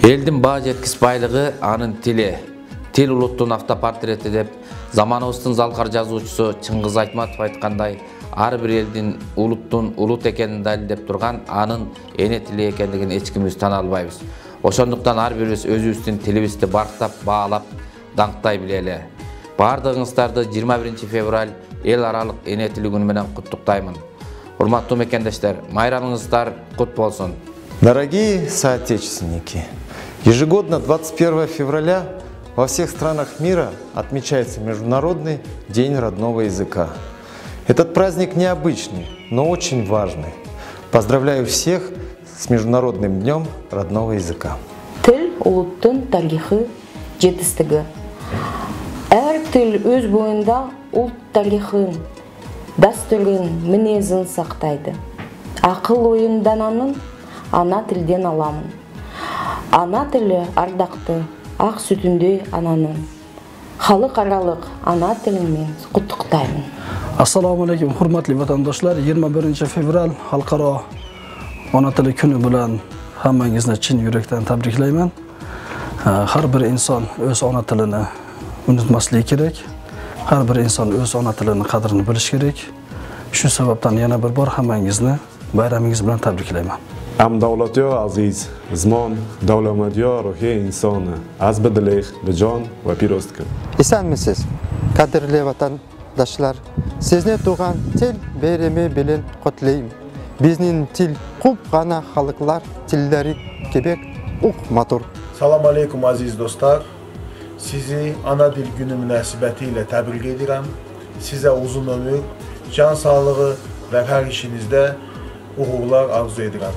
Elдің bağ жеткіс байлығы anın tili. Til улуттун автопортрети деп заманыбыздын залкар жазуучусу Чыңгыз Айтматов айткандай, ар бир элдин улуттун улут экенин далилдеп турган анын эне тили экендигин эч кимибиз тана албайбыз. Ошондуктан ар бирибиз өзүбүздүн тилибизди барктап, баалап, даңктай билели. Бардыгыңыздарды 21 февраль эл аралык эне тили күнү менен куттуктаймын. Урматтуу мекендештер, майрамыңыздар кут болсун. Дорогие соотечественники, ежегодно 21 февраля во всех странах мира отмечается Международный день родного языка. Этот праздник необычный, но очень важный. Поздравляю всех с Международным днем родного языка. Тил улуттун тарихы, жетистиги. Әр тил өз бойында улт тарихын, дәстүрін, мінезін сақтайды. Ақыл ойын дананын ана тілден аламын. Ана тілі ардақты, ақ сүтіндей ананын. Халық аралық ана тілімен құттықтаймын. Assalamu alaykum, hurmatli vatandoshlar. 21 fevral xalqaro ona tili kuni bilan hammangizni chin yurakdan tabriklayman. Har bir inson o'z ona tilini unutmasligi kerak. Har bir inson o'z ona tilini qadrini bilish kerak. Shu sababdan yana bir bor hammangizni bayramingiz bilan tabriklayman. Davlatyo aziz, zmon, davlamadyo ruhi insoni, az bidilih, bijon va pirostki. Esenmisiz, qadrli vatandaşlar, sizni tuğan til beyremi bilen qutlayım. Bizning til ko'p g'ana xalqlar tillari kebek matur. Salam aleykum aziz dostlar. Sizi ana dil günü münasibətilə təbrik edirəm. Sizə uzun ömür, can sağlığı və hər işinizdə uğurlar arzu edirəm.